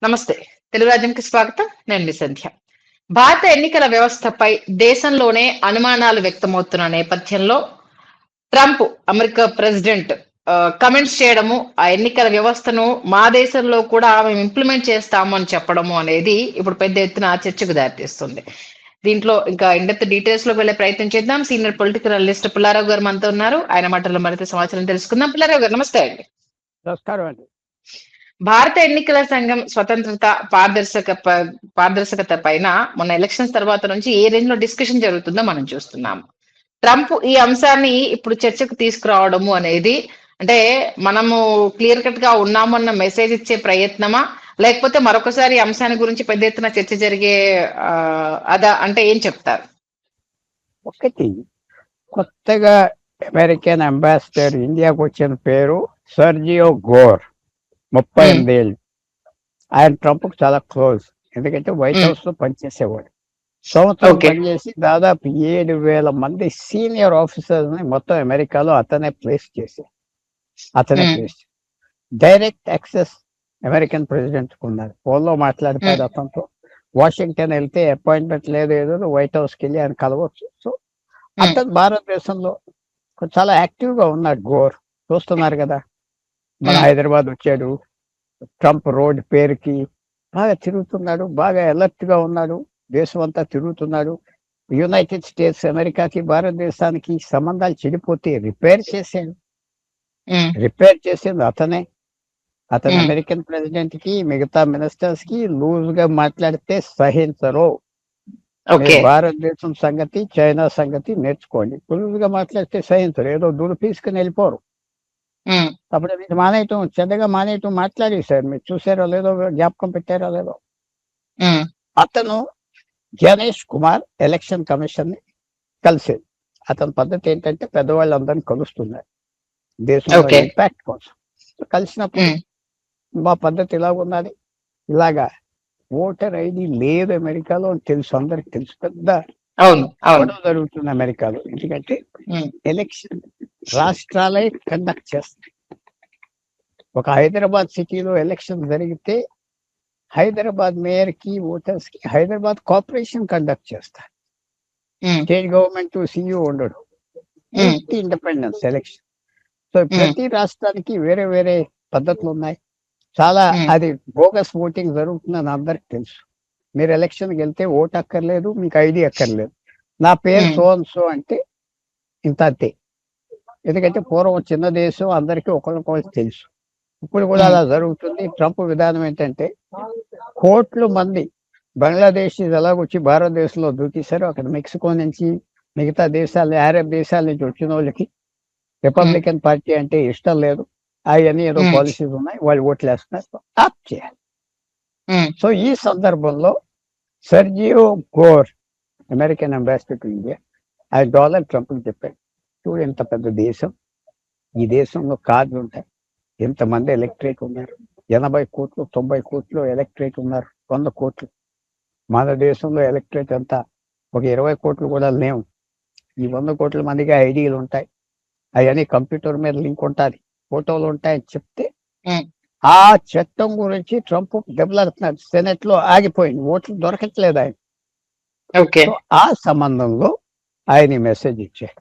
నమస్తే. తెలుగు రాజ్యంకి స్వాగతం. నేను మీ సంధ్య. భారత ఎన్నికల వ్యవస్థపై దేశంలోనే అనుమానాలు వ్యక్తమవుతున్న నేపథ్యంలో ట్రంప్ అమెరికా ప్రెసిడెంట్ కమెంట్స్ చేయడము, ఆ ఎన్నికల వ్యవస్థను మా దేశంలో కూడా మేము ఇంప్లిమెంట్ చేస్తాము అని చెప్పడము అనేది ఇప్పుడు పెద్ద ఎత్తున చర్చకు దారితీస్తుంది. దీంట్లో ఇంకా ఇండెప్త్ డీటెయిల్స్ లోకి వెళ్లే ప్రయత్నం చేద్దాం. సీనియర్ పొలిటికల్ అనలిస్ట్ పుల్లారావు గారు మనతో ఉన్నారు. ఆయన మాటల్లో మరింత సమాచారం తెలుసుకుందాం. పుల్లారావు గారు నమస్తే అండి. నమస్కారం అండి. భారత ఎన్నికల సంఘం స్వతంత్రత, పారదర్శకత పైన మొన్న ఎలక్షన్స్ తర్వాత నుంచి ఏ రేంజ్ లో డిస్కషన్ జరుగుతుందో మనం చూస్తున్నాము. ట్రంప్ ఈ అంశాన్ని ఇప్పుడు చర్చకు తీసుకురావడము అనేది అంటే మనము క్లియర్ కట్ గా ఉన్నామన్న మెసేజ్ ఇచ్చే ప్రయత్నమా, లేకపోతే మరొకసారి ఈ అంశాన్ని గురించి పెద్ద ఎత్తున చర్చ జరిగే అదా అంటే ఏం చెప్తారు? ఒకటి, కొత్తగా అమెరికన్ అంబాసిడర్ ఇండియాకు వచ్చిన పేరు సర్జియో గోర్, 38 ఏళ్ళు. ఆయన ట్రంప్ కు చాలా క్లోజ్, ఎందుకంటే వైట్ హౌస్ లో పనిచేసేవాడు. సంవత్సరం పనిచేసి దాదాపు 7,000 మంది సీనియర్ ఆఫీసర్స్ ని మొత్తం అమెరికాలో అతనే ప్లేస్ చేశారు. డైరెక్ట్ యాక్సెస్ అమెరికన్ ప్రెసిడెంట్ ఉన్నారు. ఫోన్లో మాట్లాడతాడు అతనితో. వాషింగ్టన్ వెళ్తే అపాయింట్మెంట్ లేదు, ఏదో వైట్ హౌస్ కి వెళ్ళి ఆయన కలవచ్చు. సో అతను భారతదేశంలో చాలా యాక్టివ్ గా ఉన్నాడు. గోర్ చూస్తున్నారు కదా, మన హైదరాబాద్ వచ్చాడు, ట్రంప్ రోడ్ పేరుకి బాగా తిరుగుతున్నాడు, బాగా అలర్ట్ గా ఉన్నాడు, దేశం అంతా తిరుగుతున్నాడు. యునైటెడ్ స్టేట్స్ అమెరికాకి భారతదేశానికి సంబంధాలు చెడిపోతే రిపేర్ చేసింది అతనే. అతను అమెరికన్ ప్రెసిడెంట్ కి, మిగతా మినిస్టర్స్ కి లూజ్ గా మాట్లాడితే సహించరు. భారతదేశం సంగతి, చైనా సంగతి నేర్చుకోండి. లూజ్ గా మాట్లాడితే సహించరు, ఏదో దూరం తీసుకుని వెళ్ళిపోరు. అప్పుడు మీరు మానేయటం, చెడ్డగా మానేయటం మాట్లాడేశారు. మీరు చూసారో లేదో, జ్ఞాపకం పెట్టారో లేదో. అతను గణేష్ కుమార్ ఎలక్షన్ కమిషన్ ని కలిసేది. అతని పద్ధతి ఏంటంటే పెద్దవాళ్ళందరినీ కలుస్తున్నారు దేశంలో ఇంపాక్ట్ కోసం. కలిసినప్పుడు మా పద్ధతి ఇలా ఉన్నది, ఇలాగా ఓటర్ ఐడి లేదు అమెరికాలో అని తెలుసు, అందరికి తెలుసు. పెద్ద గొడవ జరుగుతుంది అమెరికాలో. ఎందుకంటే ఎలక్షన్ రాష్ట్రాలే కండక్ట్ చేస్తాయి. ఒక హైదరాబాద్ సిటీలో ఎలక్షన్ జరిగితే హైదరాబాద్ మేయర్ కి, ఓటర్స్ కి హైదరాబాద్ కార్పొరేషన్ కండక్ట్ చేస్తారు. స్టేట్ గవర్నమెంట్ సీఈఓ ఉండడు. Independence election. సో ప్రతి రాష్ట్రానికి వేరే వేరే పద్ధతులు ఉన్నాయి. చాలా అది బోగస్ ఓటింగ్ జరుగుతుందని అందరికి తెలుసు. మీరు ఎలక్షన్కి వెళ్తే ఓటు అక్కర్లేదు, మీకు ఐడి అక్కర్లేదు. నా పేరు సో అండ్ సో అంటే ఇంత అంతే. ఎందుకంటే పూర్వం చిన్న దేశం, అందరికీ ఒకరికొకరికి తెలుసు. ఇప్పుడు కూడా అలా జరుగుతుంది. ట్రంప్ విధానం ఏంటంటే కోట్ల మంది బంగ్లాదేశ్ ఎలాగొచ్చి భారతదేశంలో దూకేశారు, అక్కడ మెక్సికో నుంచి, మిగతా దేశాలు, అరబ్ దేశాల నుంచి వచ్చిన వాళ్ళకి రిపబ్లికన్ పార్టీ అంటే ఇష్టం లేదు. అవన్నీ ఏదో పాలసీస్ ఉన్నాయి, వాళ్ళు ఓట్లు వేస్తున్నారు, ఆప్ చేయాలి. సో ఈ సందర్భంలో Sergio Gor, American ambassador to India, ఆయన డొనాల్డ్ ట్రంప్ కి చెప్పాడు, చూడు ఎంత పెద్ద దేశం, ఈ దేశంలో కార్డులు ఉంటాయి, ఎంతమంది ఎలక్ట్రేట్ ఉన్నారు, 80 కోట్లు 90 కోట్లు ఎలక్ట్రేట్ ఉన్నారు, 100 కోట్లు. మన దేశంలో ఎలక్ట్రేట్ అంతా ఒక 20 కోట్లు కూడా లేవు. ఈ 100 కోట్ల మందికి ఐడీలు ఉంటాయి, అవన్నీ కంప్యూటర్ మీద లింక్ ఉంటుంది, ఫోటోలు ఉంటాయని చెప్తే ఆ చట్టం గురించి ట్రంప్ దెబ్బలాడుతున్నాడు. సెనెట్ లో ఆగిపోయింది, ఓట్లు దొరకట్లేదు ఆయన. ఆ సంబంధంలో ఆయన మెసేజ్ ఇచ్చారు.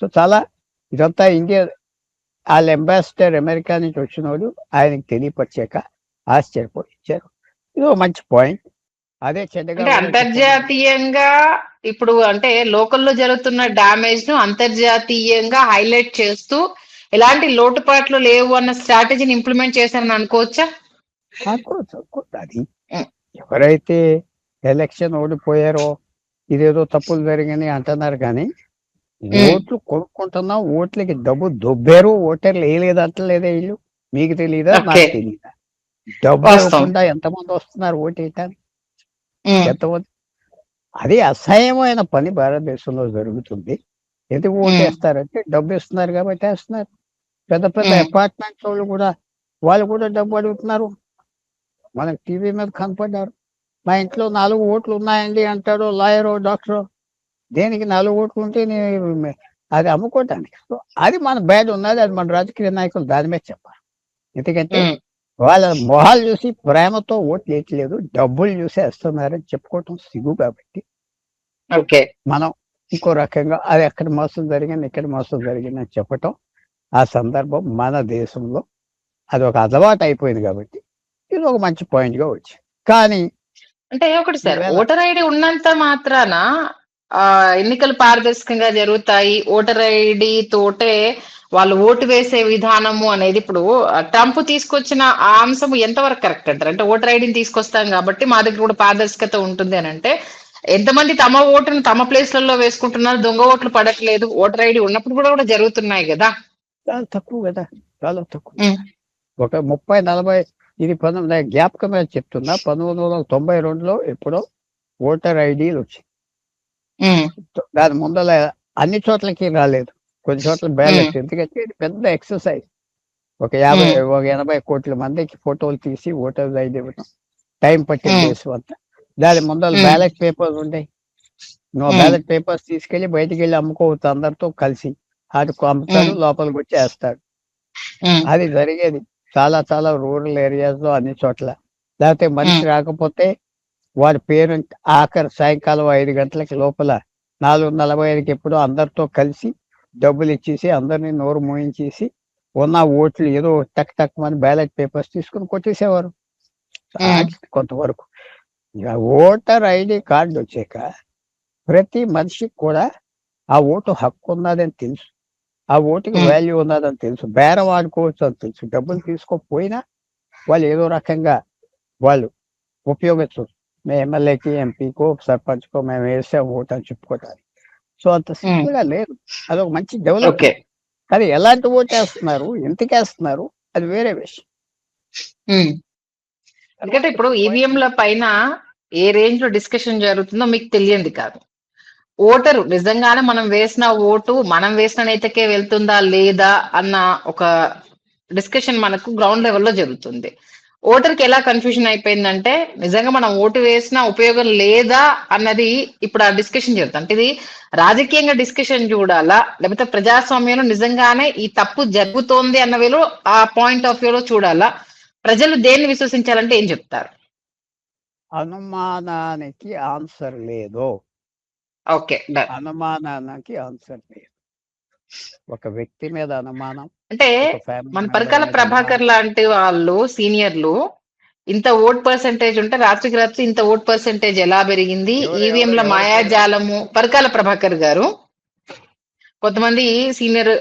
సో చాలా ఇదంతా ఇండియా, వాళ్ళ అంబాసిడర్ అమెరికా నుంచి వచ్చినోడు ఆయనకి తెలియపరిచాక ఆశ్చర్యపోయి ఇచ్చారు. ఇదో మంచి పాయింట్. అదే చెడ్డగా అంతర్జాతీయంగా ఇప్పుడు అంటే లోకల్లో జరుగుతున్న డ్యామేజ్ ను అంతర్జాతీయంగా హైలైట్ చేస్తూ ఎలాంటి లోటుపాట్లు లేవు అన్న స్ట్రాటజీని ఇంప్లిమెంట్ చేశారని అనుకోవచ్చా? అనుకోవచ్చు. అది ఎవరైతే ఎలక్షన్ ఓడిపోయారో ఇదేదో తప్పులు జరిగాయని అంటున్నారు, కానీ ఓట్లు కొనుక్కుంటున్నాం, ఓట్లకి డబ్బు దొబ్బారు, ఓటర్లు వేయలేదు అంటలేదే వీళ్ళు. మీకు తెలియదా, నాకు తెలియదా? డబ్బు ఇవ్వకుండా ఎంతమంది వస్తున్నారు ఓటేయటానికి, ఎంతమంది? అది అసహ్యమైన పని భారతదేశంలో జరుగుతుంది. ఎందుకు ఓటేస్తారంటే డబ్బు ఇస్తున్నారు కాబట్టి వేస్తున్నారు. పెద్ద పెద్ద అపార్ట్మెంట్స్ వాళ్ళు కూడా డబ్బు అడుగుతున్నారు. మనకు టీవీ మీద కనపడ్డారు, మా ఇంట్లో 4 ఓట్లు ఉన్నాయండి అంటాడు లాయరో డాక్టరో. దేనికి 4 ఓట్లు ఉంటే అది అమ్ముకోవటానికి. అది మన బ్యాడ్ ఉన్నది, అది మన రాజకీయ నాయకులు దాని మీద చెప్పాలి. ఎందుకంటే వాళ్ళ మొహాలు చూసి ప్రేమతో ఓట్లు వేయట్లేదు, డబ్బులు చూసి వేస్తున్నారని చెప్పుకోవటం సిగ్గు. కాబట్టి ఓకే. మనం ఇంకో రకంగా అది ఎక్కడ మోసం జరిగింది, ఇక్కడ మోసం జరిగిందని చెప్పటం ఆ సందర్భం మన దేశంలో అది ఒక అలవాటు అయిపోయింది. కాబట్టి ఇది ఒక మంచి పాయింట్గా వచ్చింది. కానీ అంటే ఒకటి సార్, ఈవేళ ఓటర్ ఐడి ఉన్నంత మాత్రాన ఎన్నికలు పారదర్శకంగా జరుగుతాయి. ఓటర్ ఐడి తోటే వాళ్ళు ఓటు వేసే విధానము అనేది ఇప్పుడు ట్రంప్ తీసుకొచ్చిన ఆ అంశం ఎంతవరకు కరెక్ట్ అంటారు? అంటే ఓటర్ ఐడిని తీసుకొస్తాం కాబట్టి మా దగ్గర కూడా పారదర్శకత ఉంటుంది అని అంటే, ఎంతమంది తమ ఓటును తమ ప్లేస్లలో వేసుకుంటున్నారు, దొంగ ఓట్లు పడట్లేదు, ఓటర్ ఐడి ఉన్నప్పుడు కూడా జరుగుతున్నాయి కదా. చాలా తక్కువ కదా, చాలా తక్కువ. ఉమ్, ఒక 30-40 ఇది జ్ఞాపకం మీద చెప్తున్నా, 1992లో ఎప్పుడో ఓటర్ ఐడీలు వచ్చాయి. ఉమ్, దాని ముందర అన్ని చోట్లకి రాలేదు, కొన్ని చోట్ల బ్యాలెట్. ఎందుకంటే ఇది పెద్ద ఎక్సర్సైజ్. ఒక 80 కోట్ల మందికి ఫోటోలు తీసి ఓటర్ ఐడి ఇవ్వడం టైం పట్టిన దేశం అంతా. దాని ముందర బ్యాలెట్ పేపర్స్ ఉంటాయి. నువ్వు బ్యాలెట్ పేపర్స్ తీసుకెళ్లి బయటికి వెళ్ళి అమ్ముకోవచ్చు అందరితో కలిసి. ఆడికి అమ్ముతాడు, లోపలికి వచ్చి వేస్తాడు. అది జరిగేది చాలా చాలా రూరల్ ఏరియాస్ లో అన్ని చోట్ల. లేకపోతే మనిషి రాకపోతే వాడి పేరెంట్ ఆఖరి సాయంకాలం 5 గంటలకి లోపల 4:45కి ఎప్పుడో అందరితో కలిసి డబ్బులు ఇచ్చేసి అందరినీ నోరు మూయించేసి ఉన్న ఓట్లు ఏదో టక్ టక్ అని బ్యాలెట్ పేపర్స్ తీసుకుని కొట్టేసేవారు కొంతవరకు. ఇక ఓటర్ ఐడి కార్డు వచ్చాక ప్రతి మనిషికి కూడా ఆ ఓటు హక్కు ఉన్నదని తెలుసు, ఆ ఓటుకి వాల్యూ ఉన్నదని తెలుసు, బేరం ఆడుకోవచ్చు అని తెలుసు. డబ్బులు తీసుకోకపోయినా వాళ్ళు ఏదో రకంగా వాళ్ళు ఉపయోగించవచ్చు. మేము ఎమ్మెల్యేకి, ఎంపీకో, సర్పంచ్కో మేము వేసాం ఓటు అని చెప్పుకోవటానికి. సో అంత సింపుల్గా లేదు. అదొక మంచి డెవలప్మెంట్. కానీ ఎలాంటి ఓటు వేస్తున్నారు, ఎందుకు వేస్తున్నారు, అది వేరే విషయం. ఎందుకంటే ఇప్పుడు ఈవీఎంల పైన ఏ రేంజ్ లో డిస్కషన్ జరుగుతుందో మీకు తెలియంది కాదు. ఓటరు నిజంగానే మనం వేసిన ఓటు మనం వేసిన నేతకే వెళ్తుందా లేదా అన్న ఒక డిస్కషన్ మనకు గ్రౌండ్ లెవెల్లో జరుగుతుంది. ఓటర్కి ఎలా కన్ఫ్యూజన్ అయిపోయిందంటే, నిజంగా మనం ఓటు వేసినా ఉపయోగం లేదా అన్నది ఇప్పుడు ఆ డిస్కషన్ జరుగుతుంది. అంటే ఇది రాజకీయంగా డిస్కషన్ చూడాలా, లేకపోతే ప్రజాస్వామ్యంలో నిజంగానే ఈ తప్పు జరుగుతోంది అన్న వేలో ఆ పాయింట్ ఆఫ్ వ్యూలో చూడాలా? ప్రజలు దేన్ని విశ్వసించాలంటే ఏం చెప్తారు? అనుమానానికి ఆన్సర్ లేదు. ఓకే, అనుమానానికి ఆన్సర్ లేదు. ఒక వ్యక్తి మీద అనుమానం, అంటే మన పరకాల ప్రభాకర్ లాంటి వాళ్ళు సీనియర్లు ఇంత ఓట్ పర్సెంటేజ్ ఉంటే రాత్రికి రాత్రి ఇంత ఓట్ పర్సెంటేజ్ ఎలా పెరిగింది, ఈవీఎంల మాయాజాలము, పరకాల ప్రభాకర్ గారు, కొంతమంది సీనియర్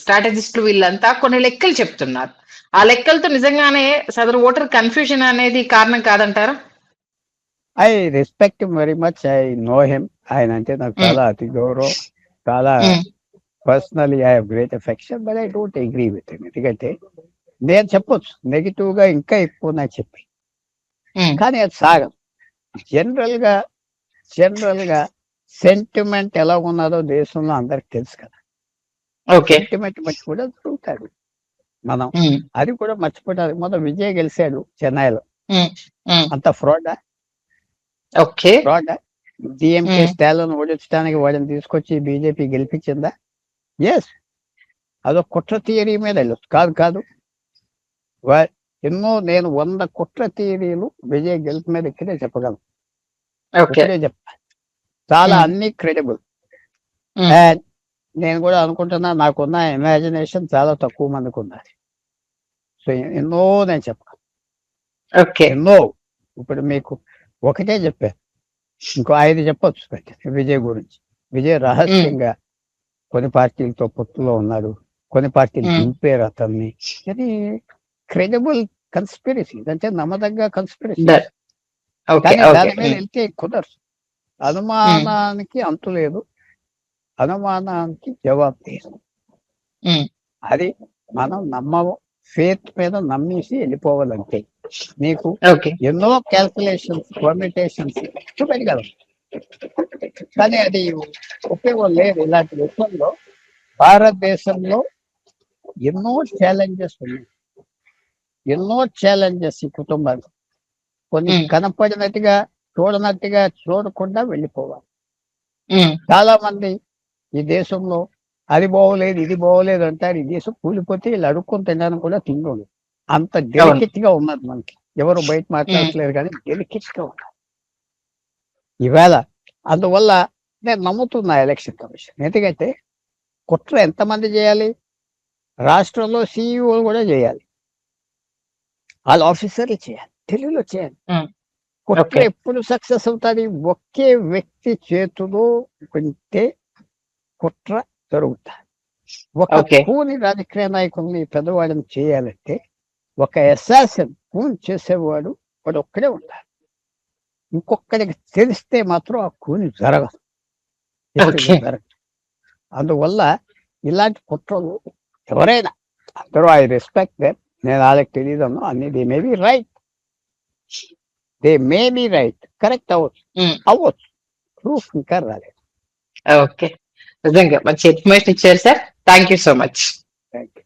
స్ట్రాటజిస్టులు వీళ్ళంతా కొన్ని లెక్కలు చెప్తున్నారు. ఆ లెక్కలతో నిజంగానే సదరు ఓటర్ కన్ఫ్యూజన్ అనేది కారణం కాదంటారా? I respect very much, I know him. ఆయన అంటే నాకు చాలా అతి గౌరవం, చాలా personally I have great affection, but I don't agree with him. ఎందుకంటే నేను చెప్పొచ్చు నెగిటివ్ గా ఇంకా ఎక్కువ నాకు చెప్పి, కానీ అది సాగదు. జనరల్ గా సెంటిమెంట్ ఎలా ఉన్నదో దేశంలో అందరికి తెలుసు కదా. సెంటిమెంట్ బట్టి కూడా జరుగుతాడు. మనం అది కూడా మర్చిపోతారు. మొదలు విజయ్ గెలిచాడు చెన్నైలో, అంత ఫ్రాడ్. డిఎంకే స్టాలిన్ ఓడించడానికి వాడిని తీసుకొచ్చి బీజేపీ గెలిపించిందా? ఎస్, అదొక కుట్ర థియరీ మీద వెళ్ళొచ్చు. కాదు, నేను 100 కుట్ర థియరీలు విజయ్ గెలుపు మీద ఇక్కడే చెప్పగలను. ఇక్కడే చెప్తా, చాలా అన్ని క్రెడిబుల్. అండ్ నేను కూడా అనుకుంటున్నా నాకున్న ఇమాజినేషన్ చాలా తక్కువ మందికి ఉన్నది. సో ఎన్నో నేను చెప్పాను, ఎన్నో. ఇప్పుడు మీకు ఒకటే చెప్పాను, ఇంకో 5 చెప్పొచ్చు విజయ్ గురించి. విజయ్ రహస్యంగా కొన్ని పార్టీలతో పొత్తులో ఉన్నాడు, కొన్ని పార్టీలు దింపారు అతన్ని. అది క్రెడిబుల్ కన్స్పిరసీ, అంటే నమ్మదగ్గ కన్స్పిరసీ. కానీ దాని మీద వెళ్తే కుదరదు. అనుమానానికి అంతు లేదు, అనుమానానికి జవాబు లేదు. అది మనం నమ్మము, ఫేత్ మీద నమ్మేసి వెళ్ళిపోవాలంటే. నీకు ఎన్నో క్యాల్కులేషన్స్, పర్మిటేషన్స్ చూపెట్టగలరు, కానీ అది ఉపయోగం లేదు. ఇలాంటి విషయంలో భారతదేశంలో ఎన్నో ఛాలెంజెస్ ఉన్నాయి, ఎన్నో ఛాలెంజెస్ ఈ కుటుంబాలు. కొన్ని కనపడినట్టుగా చూడనట్టుగా చూడకుండా వెళ్ళిపోవాలి. చాలా మంది ఈ దేశంలో అది బాగోలేదు, ఇది బాగోలేదు అంటారు. ఈ దేశం కూలిపోతే వీళ్ళు అడుక్కొని తినడానికి కూడా తిండి. అంత డెలికేట్ గా ఉన్నది మనకి. ఎవరు బయట మాట్లాడట్లేరు కానీ డెలికేట్ గా ఉన్నది ఈవేళ. అందువల్ల నేను నమ్ముతున్నా ఎలక్షన్ కమిషన్. ఎందుకంటే కుట్ర ఎంతమంది చేయాలి? రాష్ట్రంలో సిఇఓలు కూడా చేయాలి, వాళ్ళ ఆఫీసర్లు చేయాలి, తెలుగులో చేయాలి. కుట్ర ఎప్పుడు సక్సెస్ అవుతుంది? ఒకే వ్యక్తి చేతిలో ఉంటే కుట్ర జరుగుతుంది. ఒక కూని రాజకీయ నాయకుల్ని పెద్దవాడిని చేయాలంటే ఒక అసాసిన్ కూని చేసేవాడు వాడు ఒక్కడే ఉండాలి. ఇంకొక్కడికి తెలిస్తే మాత్రం ఆ కూని జరగదు. అందువల్ల ఇలాంటి కుట్రలు ఎవరైనా అందరూ ఐ రెస్పెక్ట్ దెమ్. నేను వాళ్ళకి తెలియదు అన్ని. They may be right, correct అవ్వచ్చు. ప్రూఫ్ ఇంకా రాలేదు. ఓకే, నిజంగా మంచి ఇన్ఫర్మేషన్ ఇచ్చారు sir. Thank you so much. Thank you.